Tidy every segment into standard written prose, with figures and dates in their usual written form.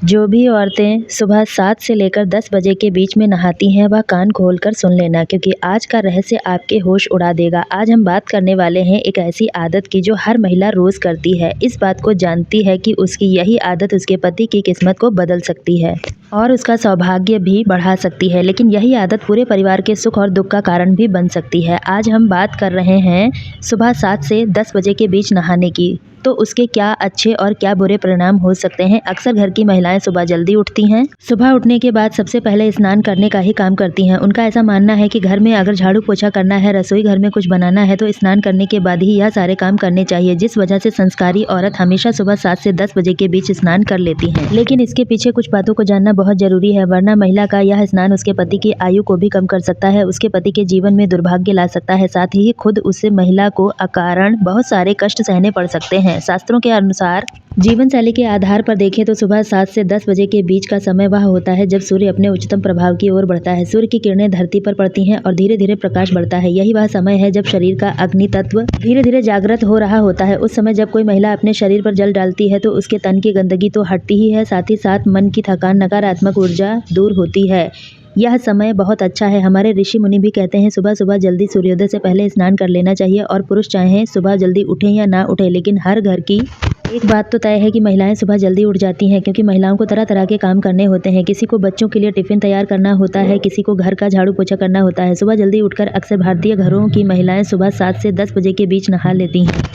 जो भी औरतें सुबह 7 से लेकर 10 बजे के बीच में नहाती हैं वह कान खोलकर सुन लेना, क्योंकि आज का रहस्य आपके होश उड़ा देगा। आज हम बात करने वाले हैं एक ऐसी आदत की जो हर महिला रोज करती है। इस बात को जानती है कि उसकी यही आदत उसके पति की किस्मत को बदल सकती है और उसका सौभाग्य भी बढ़ा सकती है, लेकिन यही आदत पूरे परिवार के सुख और दुख का कारण भी बन सकती है। आज हम बात कर रहे हैं सुबह 7 से 10 बजे के बीच नहाने की। तो उसके क्या अच्छे और क्या बुरे परिणाम हो सकते हैं। अक्सर घर की महिलाएं सुबह जल्दी उठती हैं। सुबह उठने के बाद सबसे पहले स्नान करने का ही काम करती हैं। उनका ऐसा मानना है कि घर में अगर झाड़ू पोछा करना है, रसोई घर में कुछ बनाना है तो स्नान करने के बाद ही यह सारे काम करने चाहिए, जिस वजह से संस्कारी औरत हमेशा सुबह 7 से 10 बजे के बीच स्नान कर लेती हैं। लेकिन इसके पीछे कुछ बातों को जानना बहुत जरूरी है, वरना महिला का यह स्नान उसके पति की आयु को भी कम कर सकता है, उसके पति के जीवन में दुर्भाग्य ला सकता है, साथ ही खुद उससे महिला को अकारण बहुत सारे कष्ट सहने पड़ सकते हैं। शास्त्रों के अनुसार जीवन शैली के आधार पर देखें तो सुबह 7 से 10 बजे के बीच का समय वह होता है जब सूर्य अपने उच्चतम प्रभाव की ओर बढ़ता है। सूर्य की किरणें धरती पर पड़ती हैं और धीरे धीरे प्रकाश बढ़ता है। यही वह समय है जब शरीर का अग्नि तत्व धीरे धीरे जागृत हो रहा होता है। उस समय जब कोई महिला अपने शरीर पर जल डालती है तो उसके तन की गंदगी तो हटती ही है, साथ ही साथ मन की थकान, नकारात्मक ऊर्जा दूर होती है। यह समय बहुत अच्छा है। हमारे ऋषि मुनि भी कहते हैं सुबह सुबह जल्दी सूर्योदय से पहले स्नान कर लेना चाहिए और पुरुष चाहें सुबह जल्दी उठें या ना उठें, लेकिन हर घर की एक बात तो तय है कि महिलाएं सुबह जल्दी उठ जाती हैं, क्योंकि महिलाओं को तरह तरह के काम करने होते हैं। किसी को बच्चों के लिए टिफिन तैयार करना होता है, किसी को घर का झाड़ू पोछा करना होता है। सुबह जल्दी उठकर अक्सर भारतीय घरों की महिलाएं सुबह 7 से 10 बजे के बीच नहा लेती हैं।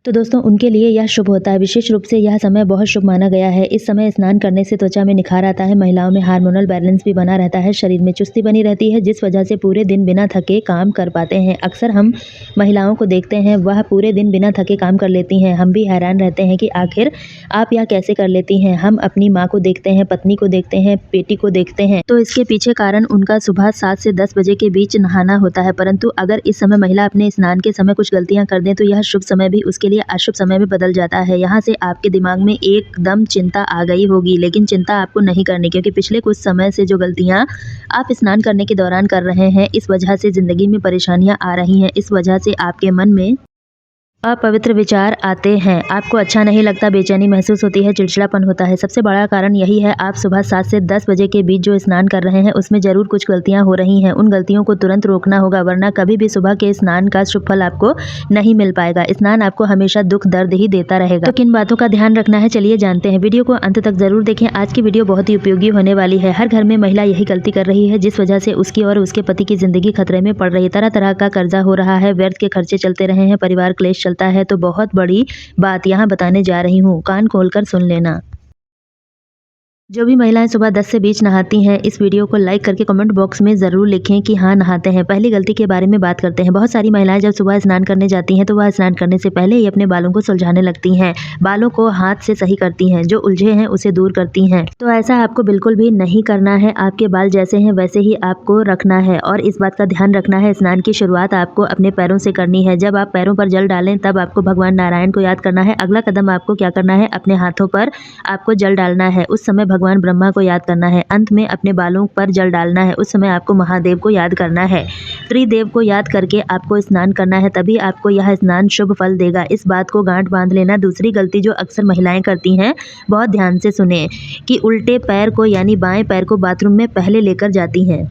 तो दोस्तों, उनके लिए यह शुभ होता है। विशेष रूप से यह समय बहुत शुभ माना गया है। इस समय स्नान करने से त्वचा में निखार आता है, महिलाओं में हार्मोनल बैलेंस भी बना रहता है, शरीर में चुस्ती बनी रहती है, जिस वजह से पूरे दिन बिना थके काम कर पाते हैं। अक्सर हम महिलाओं को देखते हैं वह पूरे दिन बिना थके काम कर लेती हैं। हम भी हैरान रहते हैं कि आखिर आप यह कैसे कर लेती हैं। हम अपनी माँ को देखते हैं, पत्नी को देखते हैं, बेटी को देखते हैं, तो इसके पीछे कारण उनका सुबह 7 से 10 बजे के बीच नहाना होता है। परंतु अगर इस समय महिला अपने स्नान के समय कुछ गलतियां कर दें तो यह शुभ समय भी उसके लिए अशुभ समय में बदल जाता है। यहाँ से आपके दिमाग में एकदम चिंता आ गई होगी, लेकिन चिंता आपको नहीं करनी, क्योंकि पिछले कुछ समय से जो गलतियां आप स्नान करने के दौरान कर रहे हैं, इस वजह से जिंदगी में परेशानियां आ रही हैं। इस वजह से आपके मन में अपवित्र विचार आते हैं, आपको अच्छा नहीं लगता, बेचैनी महसूस होती है, चिड़चिड़ापन होता है। सबसे बड़ा कारण यही है, आप सुबह 7 से 10 बजे के बीच जो स्नान कर रहे हैं उसमें जरूर कुछ गलतियां हो रही हैं। उन गलतियों को तुरंत रोकना होगा, वरना कभी भी सुबह के स्नान का शुभ फल आपको नहीं मिल पाएगा। स्नान आपको हमेशा दुख दर्द ही देता रहेगा। तो किन बातों का ध्यान रखना है, चलिए जानते हैं। वीडियो को अंत तक जरूर देखें। आज की वीडियो बहुत ही उपयोगी होने वाली है। हर घर में महिला यही गलती कर रही है, जिस वजह से उसकी और उसके पति की जिंदगी खतरे में पड़ रही है। तरह तरह का कर्जा हो रहा है, व्यर्थ के खर्चे चलते रहे हैं, परिवार क्लेश चलता है। तो बहुत बड़ी बात यहाँ बताने जा रही हूँ, कान खोलकर सुन लेना। जो भी महिलाएं सुबह 10 से 20 नहाती हैं, इस वीडियो को लाइक करके कमेंट बॉक्स में ज़रूर लिखें कि हाँ नहाते हैं। पहली गलती के बारे में बात करते हैं। बहुत सारी महिलाएं जब सुबह स्नान करने जाती हैं तो वह स्नान करने से पहले ही अपने बालों को सुलझाने लगती हैं, बालों को हाथ से सही करती हैं, जो उलझे हैं उसे दूर करती हैं। तो ऐसा आपको बिल्कुल भी नहीं करना है। आपके बाल जैसे हैं वैसे ही आपको रखना है, और इस बात का ध्यान रखना है, स्नान की शुरुआत आपको अपने पैरों से करनी है। जब आप पैरों पर जल डालें तब आपको भगवान नारायण को याद करना है। अगला कदम आपको क्या करना है, अपने हाथों पर आपको जल डालना है, उस समय भगवान ब्रह्मा को याद करना है। अंत में अपने बालों पर जल डालना है, उस समय आपको महादेव को याद करना है। त्रिदेव को याद करके आपको स्नान करना है, तभी आपको यह स्नान शुभ फल देगा। इस बात को गांठ बांध लेना। दूसरी गलती जो अक्सर महिलाएं करती हैं, बहुत ध्यान से सुने, कि उल्टे पैर को यानी बाएं पैर को बाथरूम में पहले लेकर जाती हैं।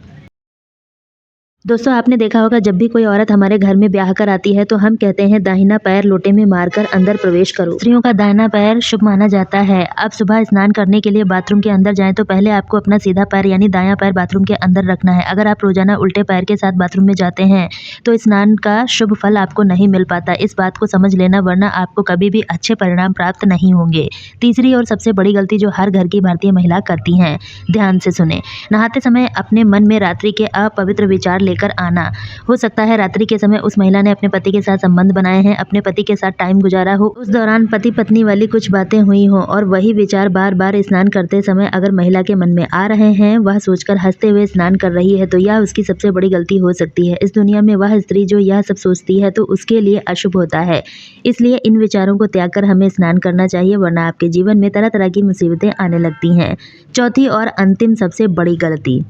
दोस्तों, आपने देखा होगा जब भी कोई औरत हमारे घर में ब्याह कर आती है तो हम कहते हैं दाहिना पैर लोटे में मारकर अंदर प्रवेश करो। स्त्रियों का दाहिना पैर शुभ माना जाता है। अब सुबह स्नान करने के लिए बाथरूम के अंदर जाएं तो पहले आपको अपना सीधा पैर यानी दायां पैर बाथरूम के अंदर रखना है। अगर आप रोजाना उल्टे पैर के साथ बाथरूम में जाते हैं तो स्नान का शुभ फल आपको नहीं मिल पाता। इस बात को समझ लेना, वरना आपको कभी भी अच्छे परिणाम प्राप्त नहीं होंगे। तीसरी और सबसे बड़ी गलती जो हर घर की भारतीय महिला करती हैं, ध्यान से सुने। नहाते समय अपने मन में रात्रि के अपवित्र विचार लेकर आना। हो सकता है रात्रि के समय उस महिला ने अपने पति के साथ संबंध बनाए हैं, अपने पति के साथ टाइम गुजारा हो, उस दौरान पति पत्नी वाली कुछ बातें हुई हो, और वही विचार बार बार स्नान करते समय अगर महिला के मन में आ रहे हैं, वह सोचकर हंसते हुए स्नान कर रही है, तो यह उसकी सबसे बड़ी गलती हो सकती है। इस दुनिया में वह स्त्री जो यह सब सोचती है तो उसके लिए अशुभ होता है। इसलिए इन विचारों को त्याग कर हमें स्नान करना चाहिए, वरना आपके जीवन में तरह तरह की मुसीबतें आने लगती हैं। चौथी और अंतिम सबसे बड़ी गलती,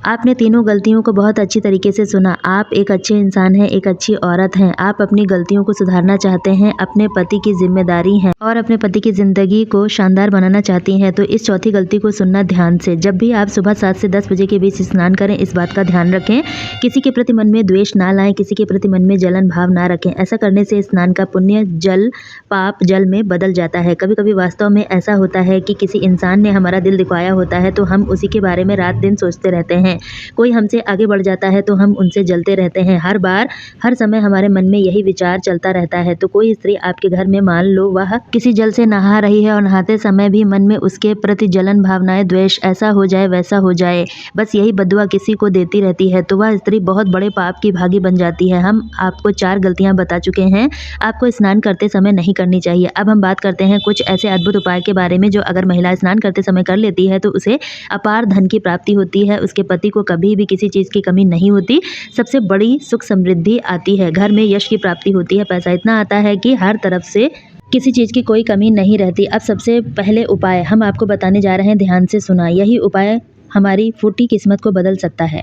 आपने तीनों गलतियों को बहुत अच्छी तरीके से सुना। आप एक अच्छे इंसान हैं, एक अच्छी औरत हैं। आप अपनी गलतियों को सुधारना चाहते हैं, अपने पति की जिम्मेदारी हैं और अपने पति की ज़िंदगी को शानदार बनाना चाहती हैं। तो इस चौथी गलती को सुनना ध्यान से। जब भी आप सुबह 7 से 10 बजे के बीच स्नान करें, इस बात का ध्यान रखें। किसी के प्रति मन में द्वेष ना लाएं, किसी के प्रति मन में जलन भाव ना रखें। ऐसा करने से स्नान का पुण्य जल पाप जल में बदल जाता है। कभी कभी वास्तव में ऐसा होता है कि किसी इंसान ने हमारा दिल दिखवाया होता है, तो हम उसी के बारे में रात दिन सोचते रहते हैं। कोई हमसे आगे बढ़ जाता है तो हम उनसे जलते रहते हैं। हर बार हर समय हमारे मन में यही विचार चलता रहता है। तो कोई स्त्री आपके घर में मान लो वह किसी जल से नहा रही है और नहाते समय भी मन में उसके प्रति जलन भावनाएं, द्वेष, ऐसा हो जाए वैसा हो जाए, बस यही बद्दुआ किसी को देती रहती है, तो वह स्त्री बहुत बड़े पाप की भागी बन जाती है। हम आपको 4 गलतियां बता चुके हैं, आपको स्नान करते समय नहीं करनी चाहिए। अब हम बात करते हैं कुछ ऐसे अद्भुत उपाय के बारे में जो अगर महिला स्नान करते समय कर लेती है तो उसे अपार धन की प्राप्ति होती है, उसके पति को कभी भी किसी चीज़ की कमी नहीं होती, सबसे बड़ी सुख समृद्धि आती है, घर में यश की प्राप्ति होती है, पैसा इतना आता है कि हर तरफ से किसी चीज़ की कोई कमी नहीं रहती। अब सबसे पहले उपाय हम आपको बताने जा रहे हैं, ध्यान से सुना। यही उपाय हमारी फूटी किस्मत को बदल सकता है।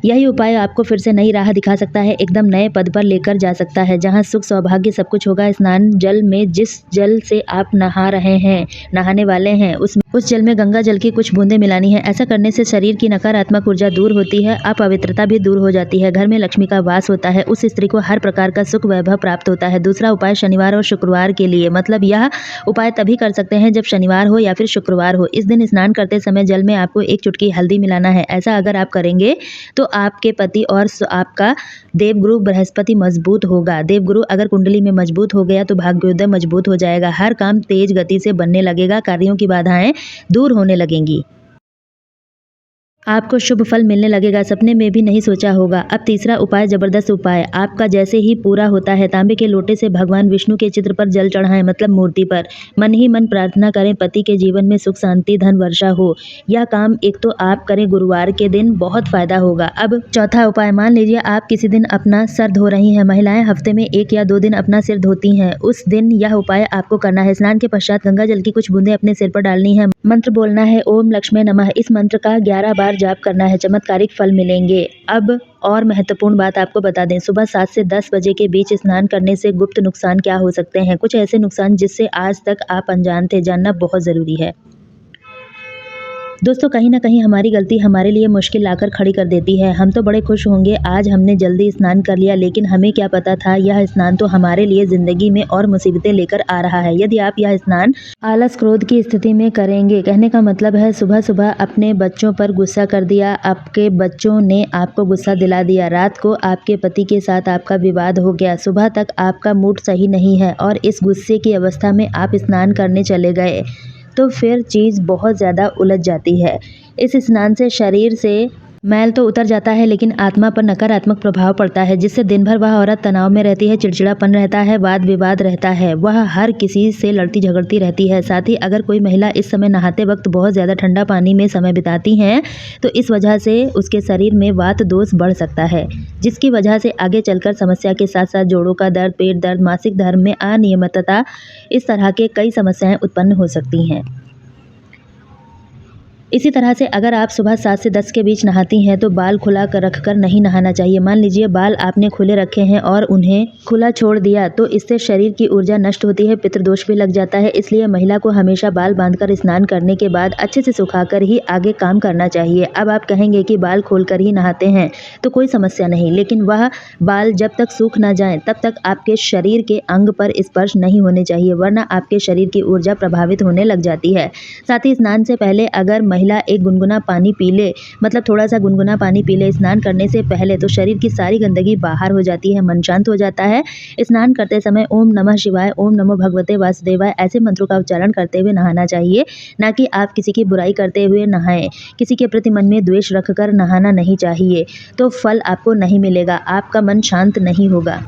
यही उपाय आपको फिर से नई राह दिखा सकता है, एकदम नए पद पर लेकर जा सकता है, जहां सुख सौभाग्य सब कुछ होगा। स्नान जल में, जिस जल से आप नहा रहे हैं, नहाने वाले हैं, उस जल में गंगा जल की कुछ बूंदें मिलानी है। ऐसा करने से शरीर की नकारात्मक ऊर्जा दूर होती है, अपवित्रता भी दूर हो जाती है, घर में लक्ष्मी का वास होता है, उस स्त्री को हर प्रकार का सुख वैभव प्राप्त होता है। दूसरा उपाय शनिवार और शुक्रवार के लिए, मतलब यह उपाय तभी कर सकते हैं जब शनिवार हो या फिर शुक्रवार हो। इस दिन स्नान करते समय जल में आपको 1 चुटकी हल्दी मिलाना है। ऐसा अगर आप करेंगे तो आपके पति और आपका देवगुरु बृहस्पति मजबूत होगा। देवगुरु अगर कुंडली में मजबूत हो गया तो भाग्योदय मजबूत हो जाएगा, हर काम तेज गति से बनने लगेगा, कार्यों की बाधाएं दूर होने लगेंगी, आपको शुभ फल मिलने लगेगा, सपने में भी नहीं सोचा होगा। अब तीसरा उपाय, जबरदस्त उपाय आपका जैसे ही पूरा होता है, तांबे के लोटे से भगवान विष्णु के चित्र पर जल चढ़ाएं, मतलब मूर्ति पर। मन ही मन प्रार्थना करें पति के जीवन में सुख शांति धन वर्षा हो। यह काम एक तो आप करें गुरुवार के दिन, बहुत फायदा होगा। अब चौथा उपाय, मान लीजिए आप किसी दिन अपना सर धो रही हैं। महिलाएं हफ्ते में 1 या 2 दिन अपना सिर धोती हैं, उस दिन यह उपाय आपको करना है। स्नान के पश्चात गंगा जल की कुछ बूंदें अपने सिर पर डालनी है, मंत्र बोलना है ओम लक्ष्मी नमः। इस मंत्र का 11 बार जाप करना है, चमत्कारिक फल मिलेंगे। अब और महत्वपूर्ण बात आपको बता दें, सुबह 7 से 10 बजे के बीच स्नान करने से गुप्त नुकसान क्या हो सकते हैं, कुछ ऐसे नुकसान जिससे आज तक आप अनजान थे, जानना बहुत ज़रूरी है। दोस्तों, कहीं ना कहीं हमारी गलती हमारे लिए मुश्किल लाकर खड़ी कर देती है। हम तो बड़े खुश होंगे आज हमने जल्दी स्नान कर लिया, लेकिन हमें क्या पता था यह स्नान तो हमारे लिए ज़िंदगी में और मुसीबतें लेकर आ रहा है। यदि आप यह स्नान आलस क्रोध की स्थिति में करेंगे, कहने का मतलब है सुबह सुबह अपने बच्चों पर गुस्सा कर दिया, आपके बच्चों ने आपको गुस्सा दिला दिया, रात को आपके पति के साथ आपका विवाद हो गया, सुबह तक आपका मूड सही नहीं है और इस गुस्से की अवस्था में आप स्नान करने चले गए, तो फिर चीज़ बहुत ज़्यादा उलझ जाती है। इस स्नान से शरीर से मैल तो उतर जाता है, लेकिन आत्मा पर नकारात्मक प्रभाव पड़ता है, जिससे दिन भर वह औरत तनाव में रहती है, चिड़चिड़ापन रहता है, वाद विवाद रहता है, वह हर किसी से लड़ती झगड़ती रहती है। साथ ही अगर कोई महिला इस समय नहाते वक्त बहुत ज़्यादा ठंडा पानी में समय बिताती हैं, तो इस वजह से उसके शरीर में वात दोष बढ़ सकता है, जिसकी वजह से आगे चलकर समस्या के साथ साथ जोड़ों का दर्द, पेट दर्द, मासिक धर्म में अनियमितता, इस तरह के कई समस्याएं उत्पन्न हो सकती हैं। इसी तरह से अगर आप सुबह 7 से 10 के बीच नहाती हैं तो बाल खुला कर रखकर नहीं नहाना चाहिए। मान लीजिए बाल आपने खुले रखे हैं और उन्हें खुला छोड़ दिया, तो इससे शरीर की ऊर्जा नष्ट होती है, पितृदोष भी लग जाता है। इसलिए महिला को हमेशा बाल बांधकर स्नान करने के बाद अच्छे से सुखाकर ही आगे काम करना चाहिए। अब आप कहेंगे कि बाल खोलकर ही नहाते हैं तो कोई समस्या नहीं, लेकिन वह बाल जब तक सूख ना जाएं तब तक आपके शरीर के अंग पर स्पर्श नहीं होने चाहिए, वरना आपके शरीर की ऊर्जा प्रभावित होने लग जाती है। साथ ही स्नान से पहले अगर महिला एक गुनगुना पानी पी ले, मतलब थोड़ा सा गुनगुना पानी पी ले स्नान करने से पहले, तो शरीर की सारी गंदगी बाहर हो जाती है, मन शांत हो जाता है। स्नान करते समय ओम नमः शिवाय, ओम नमो भगवते वासुदेवाय ऐसे मंत्रों का उच्चारण करते हुए नहाना चाहिए, ना कि आप किसी की बुराई करते हुए नहाएं। किसी के प्रति मन में द्वेष रखकर नहाना नहीं चाहिए, तो फल आपको नहीं मिलेगा, आपका मन शांत नहीं होगा।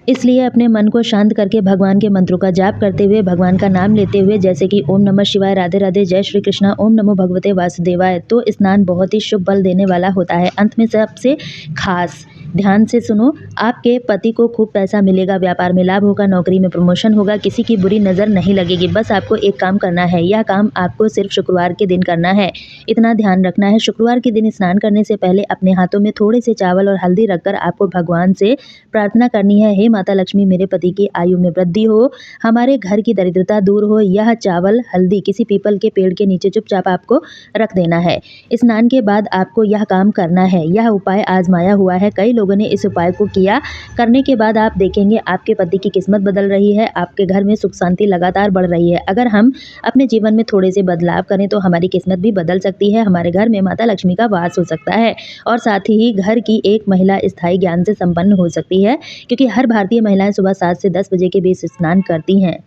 इसलिए अपने मन को शांत करके भगवान के मंत्रों का जाप करते हुए, भगवान का नाम लेते हुए, जैसे कि ओम नमः शिवाय, राधे राधे, जय श्री कृष्णा, ओम नमो भगवते वासुदेवाय, तो स्नान बहुत ही शुभ फल देने वाला होता है। अंत में सबसे खास ध्यान से सुनो, आपके पति को खूब पैसा मिलेगा, व्यापार में लाभ होगा, नौकरी में प्रमोशन होगा, किसी की बुरी नज़र नहीं लगेगी। बस आपको एक काम करना है, यह काम आपको सिर्फ शुक्रवार के दिन करना है। इतना ध्यान रखना है, शुक्रवार के दिन स्नान करने से पहले अपने हाथों में थोड़े से चावल और हल्दी रखकर आपको भगवान से प्रार्थना करनी है, हे माता लक्ष्मी, मेरे पति की आयु में वृद्धि हो, हमारे घर की दरिद्रता दूर हो। यह चावल हल्दी किसी पीपल के पेड़ के नीचे चुपचाप आपको रख देना है। स्नान के बाद आपको यह काम करना है। यह उपाय आजमाया हुआ है, कई लोगों ने इस उपाय को किया। करने के बाद आप देखेंगे आपके पति की किस्मत बदल रही है, आपके घर में सुख शांति लगातार बढ़ रही है। अगर हम अपने जीवन में थोड़े से बदलाव करें तो हमारी किस्मत भी बदल सकती है, हमारे घर में माता लक्ष्मी का वास हो सकता है और साथ ही घर की एक महिला स्थायी ज्ञान से संपन्न हो सकती है, क्योंकि हर भारतीय महिलाएं सुबह 7 से 10 बजे के बीच स्नान करती हैं।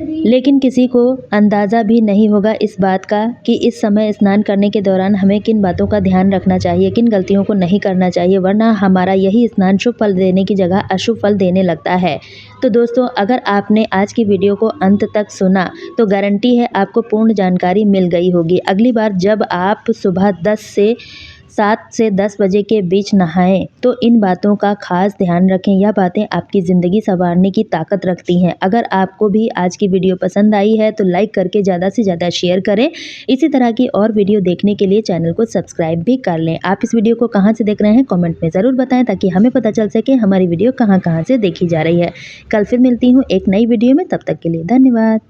लेकिन किसी को अंदाज़ा भी नहीं होगा इस बात का कि इस समय स्नान करने के दौरान हमें किन बातों का ध्यान रखना चाहिए, किन गलतियों को नहीं करना चाहिए, वरना हमारा यही स्नान शुभ फल देने की जगह अशुभ फल देने लगता है। तो दोस्तों, अगर आपने आज की वीडियो को अंत तक सुना तो गारंटी है आपको पूर्ण जानकारी मिल गई होगी। अगली बार जब आप सुबह 7 से 10 बजे के बीच नहाएं तो इन बातों का खास ध्यान रखें। यह बातें आपकी ज़िंदगी संवारने की ताकत रखती हैं। अगर आपको भी आज की वीडियो पसंद आई है तो लाइक करके ज़्यादा से ज़्यादा शेयर करें। इसी तरह की और वीडियो देखने के लिए चैनल को सब्सक्राइब भी कर लें। आप इस वीडियो को कहाँ से देख रहे हैं कमेंट में ज़रूर बताएं, ताकि हमें पता चल सके हमारी वीडियो कहाँ कहाँ से देखी जा रही है। कल फिर मिलती हूँ एक नई वीडियो में, तब तक के लिए धन्यवाद।